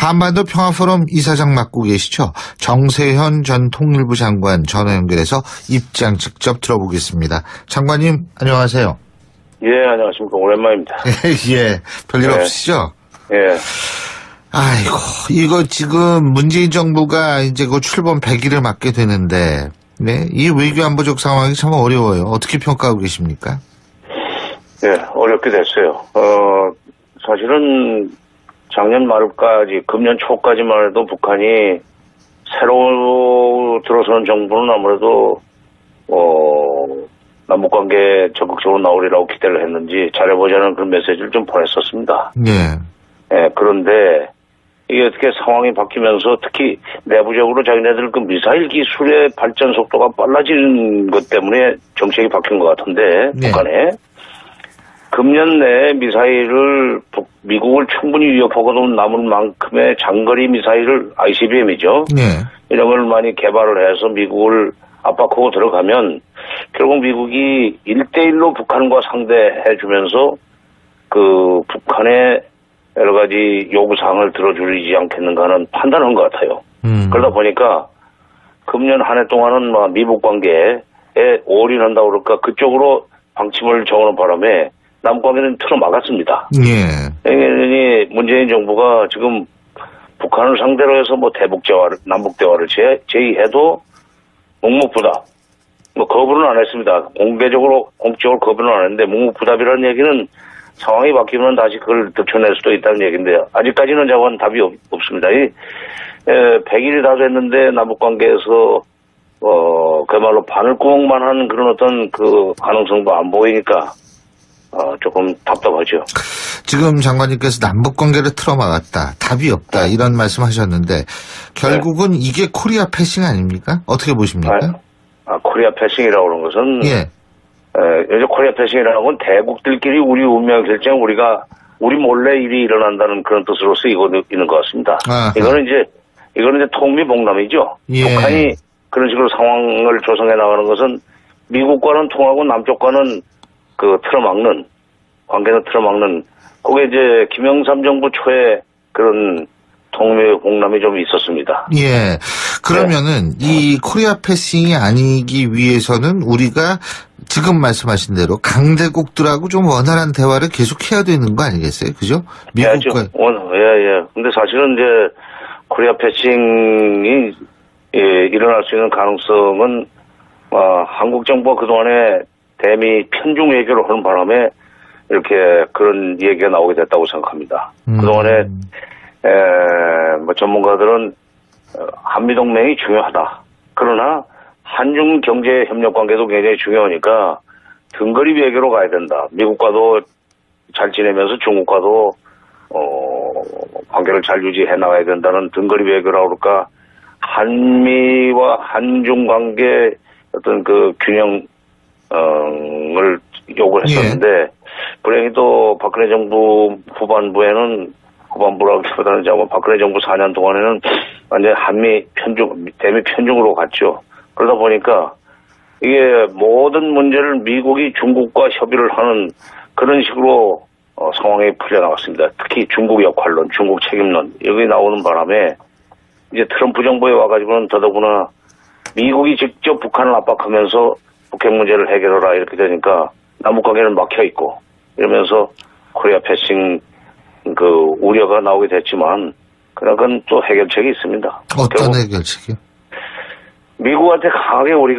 한반도 평화포럼 이사장 맡고 계시죠? 정세현 전 통일부 장관 전화 연결해서 입장 직접 들어보겠습니다. 장관님 안녕하세요. 예, 안녕하십니까. 오랜만입니다. 예, 별일 없으시죠? 예. 아이고, 이거 지금 문재인 정부가 이제 그 출범 100일을 맞게 되는데, 네, 이 외교안보적 상황이 참 어려워요. 어떻게 평가하고 계십니까? 예, 어렵게 됐어요. 사실은 작년 말까지, 금년 초까지만 해도 북한이 새로 들어서는 정부는 아무래도, 남북관계 적극적으로 나오리라고 기대를 했는지 잘해보자는 그런 메시지를 좀 보냈었습니다. 예. 예, 그런데 이게 어떻게 상황이 바뀌면서 특히 내부적으로 자기네들 그 미사일 기술의 발전 속도가 빨라지는 것 때문에 정책이 바뀐 것 같은데, 네. 북한에. 금년 내에 미사일을 미국을 충분히 위협하고도 남은 만큼의 장거리 미사일을 ICBM이죠. 네. 이런 걸 많이 개발을 해서 미국을 압박하고 들어가면 결국 미국이 1대1로 북한과 상대해주면서 그 북한의 여러 가지 요구사항을 들어주지 않겠는가 하는 판단한 것 같아요. 그러다 보니까 금년 한 해 동안은 미북 관계에 올인한다고 그럴까 그쪽으로 방침을 정하는 바람에 남관계는 틀어막았습니다. 예. 문재인 정부가 지금 북한을 상대로 해서 남북 대화를 제의해도 묵묵부답. 거부는 안 했습니다. 공적으로 거부는 안 했는데 묵묵부답이라는 얘기는 상황이 바뀌면 다시 그걸 들춰낼 수도 있다는 얘기인데요. 아직까지는 저건 답이 없습니다. 100일이 다 됐는데 남북관계에서 그야말로 바늘구멍만 한 그런 어떤 그 가능성도 안 보이니까 조금 답답하죠. 지금 장관님께서 남북관계를 틀어막았다. 답이 없다. 이런 말씀하셨는데 결국은 네. 이게 코리아 패싱 아닙니까? 어떻게 보십니까? 코리아 패싱이라고 하는 것은 예. 요즘 코리아 패싱이라는 건 대국들끼리 우리 운명 결정 우리 몰래 일이 일어난다는 그런 뜻으로 쓰이고 있는 것 같습니다. 이거는 이제 통미봉남이죠. 예. 북한이 그런 식으로 상황을 조성해 나가는 것은 미국과는 통하고 남쪽과는 관계는 틀어막는, 그게 이제 김영삼 정부 초에 그런 통미봉남이 좀 있었습니다. 예. 그러면은 이 코리아 패싱이 아니기 위해서는 우리가 지금 말씀하신 대로 강대국들하고 좀 원활한 대화를 계속해야 되는 거 아니겠어요? 그죠? 미국과. 예. 근데 사실은 이제 코리아 패싱이 일어날 수 있는 가능성은 한국 정부가 그동안에 대미 편중 외교를 하는 바람에 이렇게 그런 얘기가 나오게 됐다고 생각합니다. 그동안에 전문가들은 한미동맹이 중요하다. 그러나 한중 경제 협력 관계도 굉장히 중요하니까 등거리 외교로 가야 된다. 미국과도 잘 지내면서 중국과도 관계를 잘 유지해 나가야 된다는 등거리 외교라고 그럴까. 한미와 한중 관계 어떤 그 균형을 요구했었는데 예. 불행히도 박근혜 정부 후반부라기보다는 박근혜 정부 4년 동안에는 완전히 대미 편중으로 갔죠. 그러다 보니까 이게 모든 문제를 미국이 중국과 협의를 하는 그런 식으로 상황이 풀려나갔습니다. 특히 중국 역할론, 중국 책임론 여기 나오는 바람에 이제 트럼프 정부에 와가지고는 더더구나 미국이 직접 북한을 압박하면서 북핵 문제를 해결하라 이렇게 되니까 남북관계는 막혀있고 이러면서 코리아 패싱 우려가 나오게 됐지만 그건 또 해결책이 있습니다. 어떤 해결책이요? 미국한테 강하게 우리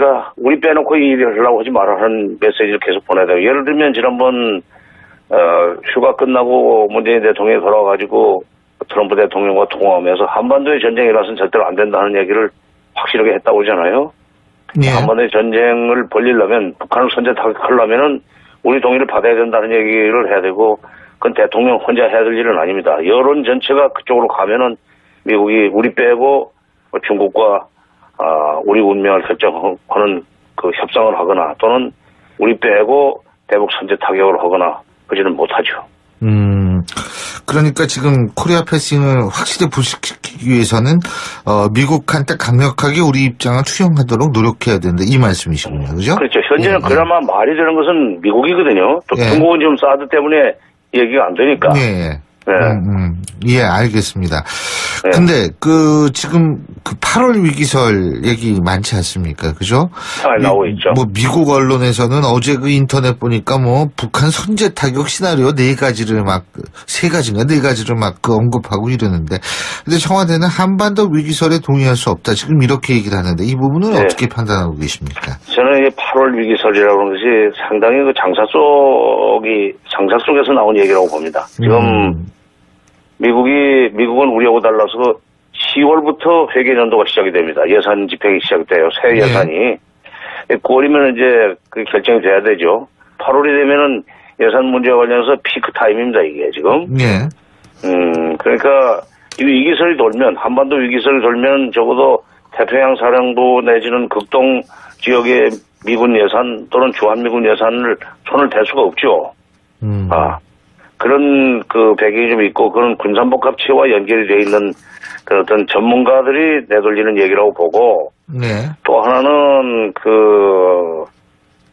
빼놓고 이 일을 하려고 하지 마라 하는 메시지를 계속 보내야 돼요. 예를 들면 지난번 휴가 끝나고 문재인 대통령이 돌아와가지고 트럼프 대통령과 통화하면서 한반도에 전쟁이 일어나서는 절대로 안 된다는 얘기를 확실하게 했다고 하잖아요. 예. 한반도에 전쟁을 벌리려면 북한을 선제 타격하려면은 우리 동의를 받아야 된다는 얘기를 해야 되고 그건 대통령 혼자 해야 될 일은 아닙니다. 여론 전체가 그쪽으로 가면은 미국이 우리 빼고 중국과 우리 운명을 결정하는 그 협상을 하거나 또는 우리 빼고 대북 선제 타격을 하거나 그지는 못하죠. 그러니까 지금 코리아 패싱을 확실히 불식시키기 위해서는 미국한테 강력하게 우리 입장을 투영하도록 노력해야 된다 이 말씀이시군요, 그죠? 그렇죠. 현재는 예, 그나마 말이 되는 것은 미국이거든요. 또 예. 중국은 지금 사드 때문에 얘기가 안 되니까. 예. 네. 예, 알겠습니다. 네. 근데 지금 8월 위기설 얘기 많지 않습니까? 그죠? 잘 나오고 있죠. 뭐 미국 언론에서는 어제 그 인터넷 보니까 뭐 북한 선제 타격 시나리오 4가지를 막 3가지인가 4가지를 막 언급하고 이러는데, 근데 청와대는 한반도 위기설에 동의할 수 없다, 지금 이렇게 얘기를 하는데, 이 부분은 네. 어떻게 판단하고 계십니까? 저는 이 8월 위기설이라고 하는 것이 상당히 그 장사 속에서 나온 얘기라고 봅니다. 지금 미국은 우리하고 달라서 10월부터 회계연도가 시작이 됩니다. 예산 집행이 시작돼요. 새 예산이. 9월이면 이제 그 결정이 돼야 되죠. 8월이 되면은 예산 문제와 관련해서 피크 타임입니다, 이게 지금. 예. 그러니까 이 위기설이 돌면, 한반도 위기설이 돌면 적어도 태평양 사령부 내지는 극동 지역의 미군 예산 또는 주한미군 예산을 손을 댈 수가 없죠. 그런 그 배경이 좀 있고, 그런 군산복합체와 연결이 되어 있는 그 어떤 전문가들이 내돌리는 얘기라고 보고, 네. 또 하나는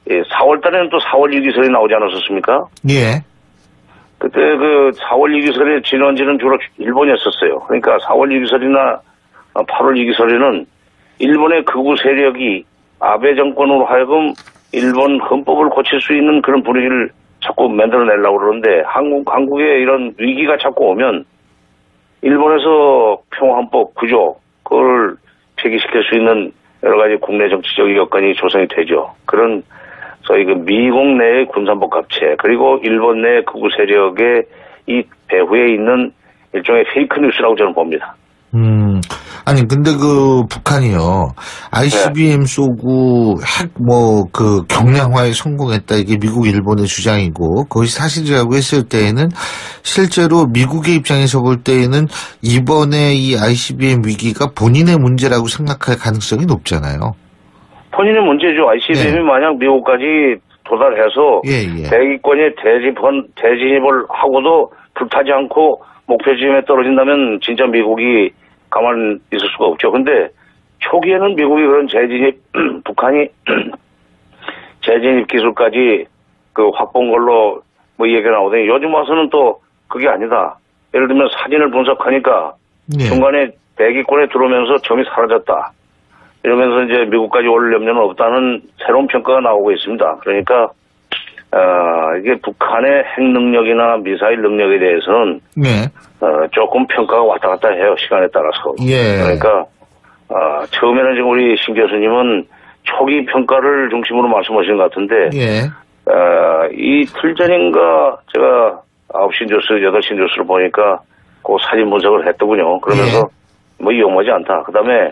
4월 달에는 또 4월 위기설이 나오지 않았었습니까? 예. 그때 그 4월 위기설의 진원지는 주로 일본이었었어요. 그러니까 4월 위기설이나 8월 위기설에는 일본의 극우 세력이 아베 정권으로 하여금 일본 헌법을 고칠 수 있는 그런 분위기를 자꾸 만들어내려고 그러는데, 한국에 이런 위기가 자꾸 오면 일본에서 평화헌법 구조, 그걸 폐기시킬 수 있는 여러 가지 국내 정치적 여건이 조성이 되죠. 그런 소위 그 미국 내의 군산복합체, 그리고 일본 내 극우 세력의 이 배후에 있는 일종의 페이크 뉴스라고 저는 봅니다. 아니, 근데 북한이요, ICBM 쏘고 경량화에 성공했다, 이게 미국, 일본의 주장이고, 그것이 사실이라고 했을 때에는, 실제로 미국의 입장에서 볼 때에는 이번에 이 ICBM 위기가 본인의 문제라고 생각할 가능성이 높잖아요. 본인의 문제죠. ICBM이 만약 미국까지 도달해서 대기권에 대진입을 하고도 불타지 않고 목표 지점에 떨어진다면 진짜 미국이 가만 있을 수가 없죠. 근데 초기에는 미국이 그런 북한이 재진입 기술까지 확보한 걸로 얘기가 나오더니, 요즘 와서는 또 그게 아니다. 예를 들면 사진을 분석하니까 중간에 대기권에 들어오면서 점이 사라졌다, 이러면서 이제 미국까지 올 염려는 없다는 새로운 평가가 나오고 있습니다. 그러니까 이게 북한의 핵 능력이나 미사일 능력에 대해서는 조금 평가가 왔다 갔다 해요, 시간에 따라서. 그러니까 처음에는 지금 우리 신 교수님은 초기 평가를 중심으로 말씀하신 것 같은데, 이틀 전인가 제가 9시 뉴스, 8시 뉴스를 보니까 그 사진 분석을 했더군요. 그러면서 위험하지 않다. 그 다음에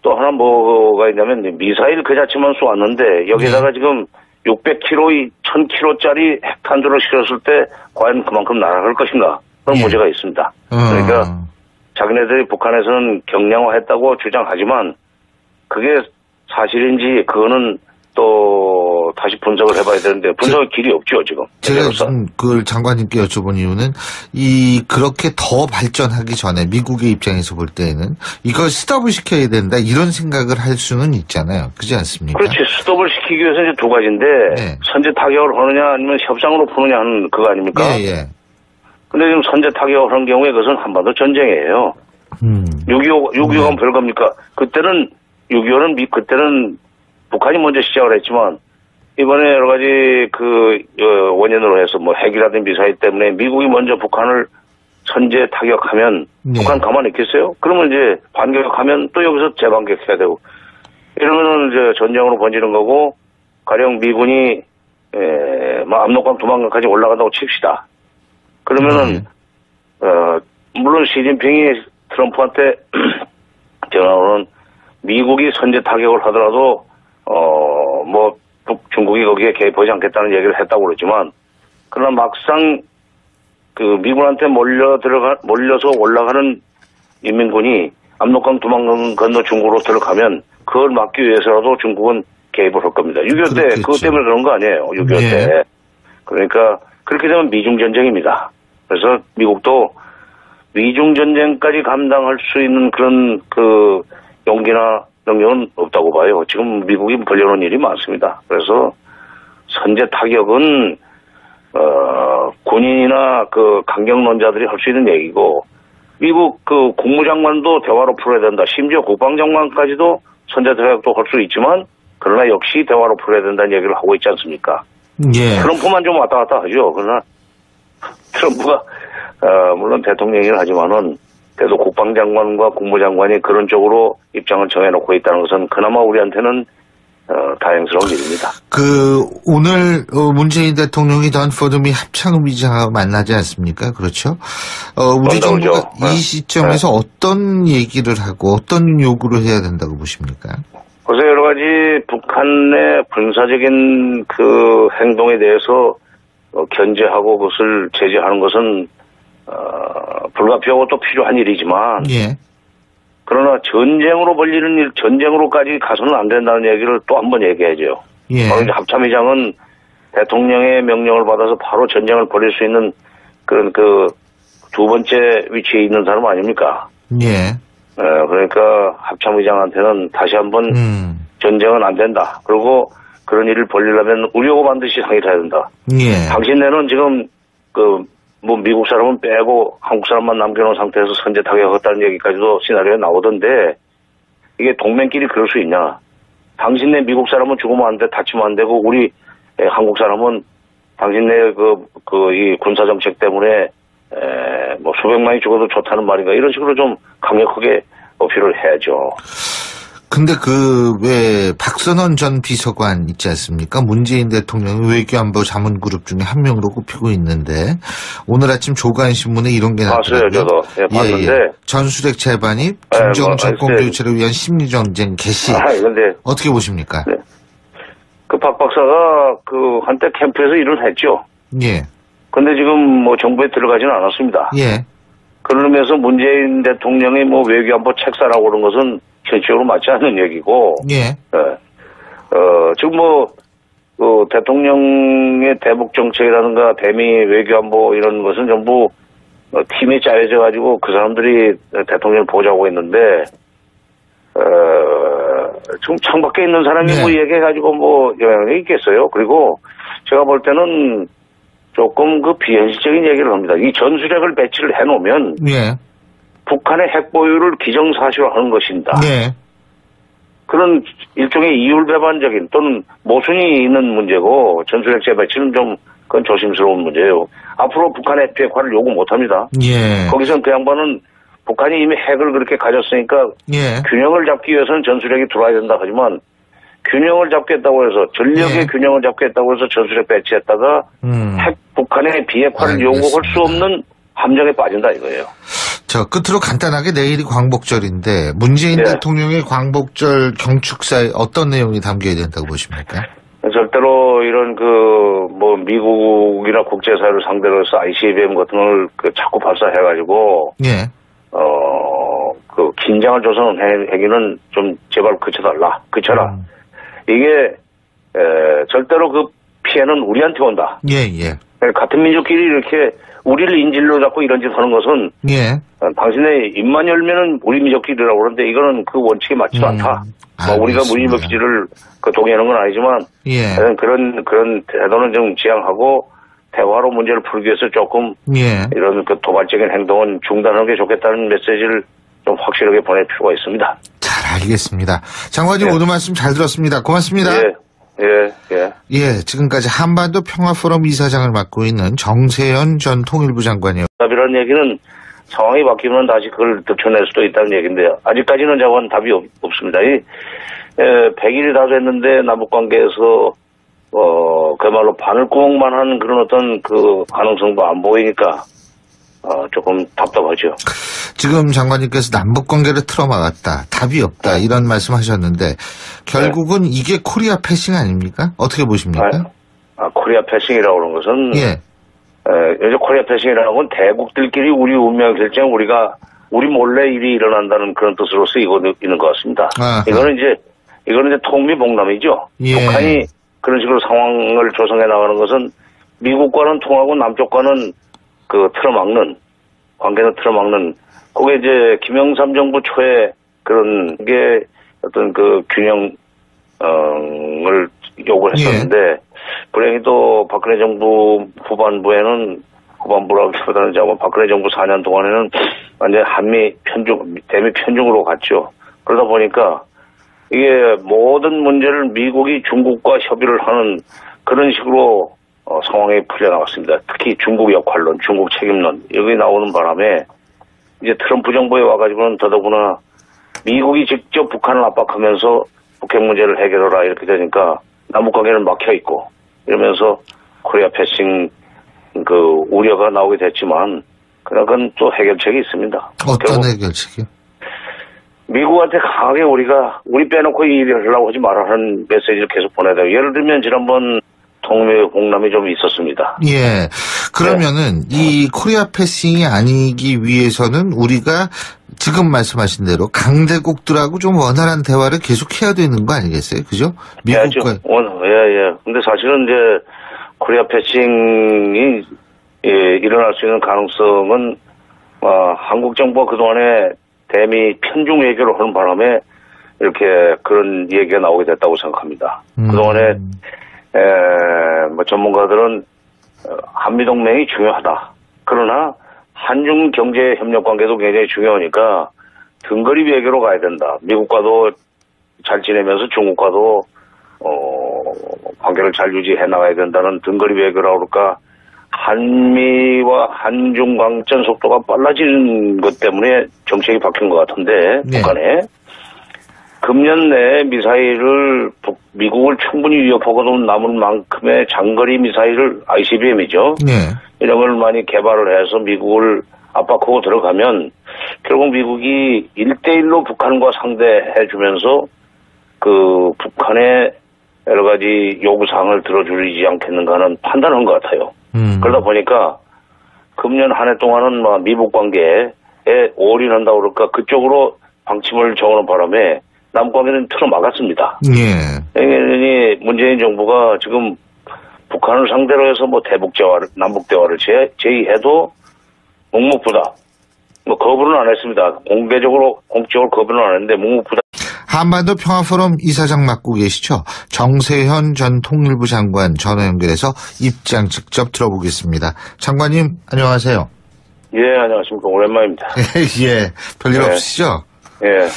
또 하나 뭐가 있냐면, 미사일 그 자체만 쏘았는데 여기다가 지금 600kg, 1000kg짜리 핵탄두를 실었을 때 과연 그만큼 날아갈 것인가, 그런 문제가 있습니다. 그러니까 자기네들이 북한에서는 경량화했다고 주장하지만 그게 사실인지 그거는 또 다시 분석을 해봐야 되는데, 분석의 길이 없죠, 지금. 제가 지금 그걸 장관님께 여쭤본 이유는, 그렇게 더 발전하기 전에 미국의 입장에서 볼 때에는 이걸 스톱을 시켜야 된다, 이런 생각을 할 수는 있잖아요. 그렇지 않습니까? 그렇지. 스톱을 시키기 위해서 이제 두 가지인데, 선제 타격을 하느냐 아니면 협상으로 푸느냐 하는 그거 아닙니까? 근데 지금 선제 타격을 하는 경우에 그것은 한반도 전쟁이에요. 6.25가 별겁니까? 그때는 6.25는 그때는 북한이 먼저 시작을 했지만, 이번에 여러 가지 원인으로 해서 핵이라든지 미사일 때문에 미국이 먼저 북한을 선제 타격하면 북한 가만히 있겠어요? 그러면 이제 반격하면 또 여기서 재반격해야 되고, 이러면은 이제 전쟁으로 번지는 거고, 가령 미군이 압록강 두만강까지 올라간다고 칩시다. 그러면은 물론 시진핑이 트럼프한테 전화로는 미국이 선제 타격을 하더라도 중국이 거기에 개입하지 않겠다는 얘기를 했다고 그러지만, 그러나 막상 미군한테 몰려서 올라가는 인민군이 압록강 두만강 건너 중국으로 들어가면 그걸 막기 위해서라도 중국은 개입을 할 겁니다. 6.25 때 그것 때문에 그런 거 아니에요. 6.25 때. 그러니까 그렇게 되면 미중전쟁입니다. 그래서 미국도 미중전쟁까지 감당할 수 있는 그런 용기나 능력은 없다고 봐요. 지금 미국이 벌려놓은 일이 많습니다. 그래서 선제 타격은 군인이나 그 강경론자들이 할 수 있는 얘기고, 미국 그 국무장관도 대화로 풀어야 된다. 심지어 국방장관까지도 선제타격도 할 수 있지만, 그러나 역시 대화로 풀어야 된다는 얘기를 하고 있지 않습니까? 예. 트럼프만 좀 왔다 갔다 하죠. 그러나 트럼프가 물론 대통령이긴 하지만은 그래도 국방장관과 국무장관이 그런 쪽으로 입장을 정해놓고 있다는 것은 그나마 우리한테는 다행스러운 일입니다. 오늘 문재인 대통령이 던 포덤이 합창 의장하고 만나지 않습니까? 그렇죠? 우리 정부가 이 시점에서 어떤 얘기를 하고 어떤 요구를 해야 된다고 보십니까? 그래서 여러 가지 북한의 군사적인 그 행동에 대해서 견제하고 그것을 제재하는 것은 불가피하고 또 필요한 일이지만, 예. 그러나 전쟁으로 벌리는 일, 전쟁으로까지 가서는 안 된다는 얘기를 또 한 번 얘기해야죠. 예. 바로 이제 합참의장은 대통령의 명령을 받아서 바로 전쟁을 벌일 수 있는 그런 그 두 번째 위치에 있는 사람 아닙니까? 예. 그러니까 합참의장한테는 다시 한번 전쟁은 안 된다. 그리고 그런 일을 벌리려면 우리하고 반드시 상의를 해야 된다. 예. 당신네는 지금 뭐 미국 사람은 빼고 한국 사람만 남겨놓은 상태에서 선제 타격했다는 얘기까지도 시나리오에 나오던데, 이게 동맹끼리 그럴 수 있냐? 당신네 미국 사람은 죽으면 안 돼, 다치면 안 되고, 우리 한국 사람은 당신네 이 군사 정책 때문에 뭐 수백만이 죽어도 좋다는 말인가, 이런 식으로 좀 강력하게 어필을 해야죠. 근데 왜 박선원 전 비서관 있지 않습니까? 문재인 대통령이 외교안보 자문그룹 중에 한 명으로 꼽히고 있는데, 오늘 아침 조간신문에 이런 게 나왔어요. 봤어요, 저도. 예, 봤는데. 예. 전술핵 재반입, 김정은 정권 교체를 위한 심리전쟁 개시. 근데 어떻게 보십니까? 네. 그 박 박사가 한때 캠프에서 일을 했죠. 예. 근데 지금 뭐 정부에 들어가지는 않았습니다. 예. 그러면서 문재인 대통령의 뭐 외교안보 책사라고 그런 것은 현실적으로 맞지 않는 얘기고, 예. 지금 대통령의 대북 정책이라든가 대미 외교안보 이런 것은 전부 팀이 짜여져 가지고 그 사람들이 대통령을 보좌하고 있는데, 지금 창밖에 있는 사람이 네. 뭐 얘기해가지고 뭐 영향이 있겠어요. 그리고 제가 볼 때는 조금 비현실적인 얘기를 합니다. 이 전술핵을 배치를 해놓으면, 예. 북한의 핵 보유를 기정사실화하는 것입니다. 네. 그런 일종의 이율배반적인 또는 모순이 있는 문제고, 전술핵 재배치는 그건 조심스러운 문제예요. 앞으로 북한의 비핵화를 요구 못합니다. 예. 거기선 그 양반은 북한이 이미 핵을 그렇게 가졌으니까 예. 균형을 잡기 위해서는 전술핵이 들어와야 된다 하지만, 균형을 잡겠다고 해서, 전력의 예. 균형을 잡겠다고 해서 전술핵 배치했다가 북한의 비핵화를 요구할 수 없는 함정에 빠진다 이거예요. 끝으로 간단하게 내일이 광복절인데, 문재인 대통령의 광복절 경축사에 어떤 내용이 담겨야 된다고 보십니까? 절대로 이런 미국이나 국제사회를 상대로 해서 ICBM 같은 걸 자꾸 발사해가지고, 예. 긴장을 조성하는 행위는 좀 제발 그쳐라. 이게, 절대로 피해는 우리한테 온다. 예, 예. 같은 민족끼리 이렇게 우리를 인질로 잡고 이런 짓 하는 것은, 예. 당신의 입만 열면은 우리 민족끼리라고 그러는데 이거는 그 원칙에 맞지도 않다. 우리가 우리 민족끼리를 동의하는 건 아니지만, 예. 그런 태도는 좀 지양하고 대화로 문제를 풀기 위해서 조금 예. 이런 도발적인 행동은 중단하는 게 좋겠다는 메시지를 좀 확실하게 보낼 필요가 있습니다. 잘 알겠습니다. 장관님 오늘 말씀 잘 들었습니다. 고맙습니다. 예, 지금까지 한반도 평화포럼 이사장을 맡고 있는 정세현 전 통일부 장관이요. 답이라는 얘기는 상황이 바뀌면 다시 그걸 덮쳐낼 수도 있다는 얘기인데요. 아직까지는 저건 답이 없습니다. 100일이 다 됐는데 남북관계에서 그야말로 바늘구멍만 하는 그런 어떤 가능성도 안 보이니까 조금 답답하죠. 지금 장관님께서 남북관계를 틀어막았다, 답이 없다 이런 말씀하셨는데 결국은 이게 코리아 패싱 아닙니까? 어떻게 보십니까? 코리아 패싱이라고 하는 것은 예. 요즘 코리아 패싱이라는 건 대국들끼리 우리 운명 결정 우리 몰래 일이 일어난다는 그런 뜻으로 쓰이고 있는 것 같습니다. 이거는 이제 통미봉남이죠. 예. 북한이 그런 식으로 상황을 조성해 나가는 것은 미국과는 통하고 남쪽과는 관계는 틀어막는, 그게 이제 김영삼 정부 초에 그런 게 어떤 균형을 요구를 했었는데 불행히 또 박근혜 정부 후반부라기보다는 박근혜 정부 4년 동안에는 완전 대미 편중으로 갔죠. 그러다 보니까 이게 모든 문제를 미국이 중국과 협의를 하는 그런 식으로 상황이 풀려나갔습니다. 특히 중국 역할론, 중국 책임론 여기 나오는 바람에 이제 트럼프 정부에 와가지고는 더더구나 미국이 직접 북한을 압박하면서 북핵 문제를 해결하라 이렇게 되니까 남북관계는 막혀있고 이러면서 코리아 패싱 우려가 나오게 됐지만 그건 또 해결책이 있습니다. 어떤 해결책이요? 미국한테 강하게 우리 빼놓고 이 일을 하려고 하지 마라 하는 메시지를 계속 보내야 돼요. 예를 들면 지난번 통일 공람이 좀 있었습니다. 예. 그러면은 이 코리아 패싱이 아니기 위해서는 우리가 지금 말씀하신 대로 강대국들하고 좀 원활한 대화를 계속해야 되는 거 아니겠어요? 그죠? 미국과. 예. 근데 사실은 이제 코리아 패싱이 일어날 수 있는 가능성은 한국 정부가 그동안에 대미 편중 외교를 하는 바람에 이렇게 그런 얘기가 나오게 됐다고 생각합니다. 그동안에 전문가들은 한미동맹이 중요하다. 그러나 한중 경제 협력 관계도 굉장히 중요하니까 등거리 외교로 가야 된다. 미국과도 잘 지내면서 중국과도 관계를 잘 유지해 나가야 된다는 등거리 외교라고 그럴까. 한미와 한중 강전 속도가 빨라지는 것 때문에 정책이 바뀐 것 같은데 북한에 금년 내에 미사일을 미국을 충분히 위협하고도 남은 만큼의 장거리 미사일을 ICBM이죠. 이런 걸 많이 개발을 해서 미국을 압박하고 들어가면 결국 미국이 1대1로 북한과 상대해 주면서 북한의 여러 가지 요구사항을 들어주지 않겠는가 하는 판단한 것 같아요. 그러다 보니까 금년 한 해 동안은 미북 관계에 올인한다고 그럴까 그쪽으로 방침을 정하는 바람에 남관계는 틀어막았습니다. 문재인 정부가 지금 북한을 상대로 해서 남북 대화를 제의해도 묵묵부답. 거부는 안 했습니다. 공적으로 거부는 안 했는데 묵묵부답. 한반도 평화포럼 이사장 맡고 계시죠? 정세현 전 통일부 장관 전화 연결해서 입장 직접 들어보겠습니다. 장관님 안녕하세요. 예, 안녕하십니까. 오랜만입니다. 예, 별일 없으시죠? 예.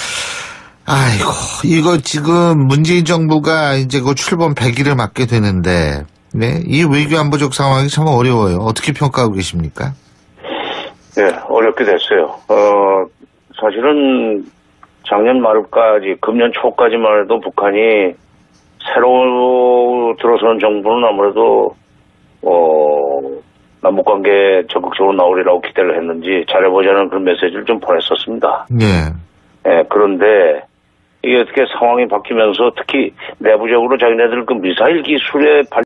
아이고, 이거 지금 문재인 정부가 이제 출범 100일을 맞게 되는데, 이 외교안보적 상황이 참 어려워요. 어떻게 평가하고 계십니까? 네, 어렵게 됐어요. 사실은 작년 말까지, 금년 초까지만 해도 북한이 새로 들어서는 정부는 아무래도, 남북관계 적극적으로 나오리라고 기대를 했는지 잘해보자는 그런 메시지를 좀 보냈었습니다. 그런데 이게 어떻게 상황이 바뀌면서 특히 내부적으로 자기네들 미사일 기술에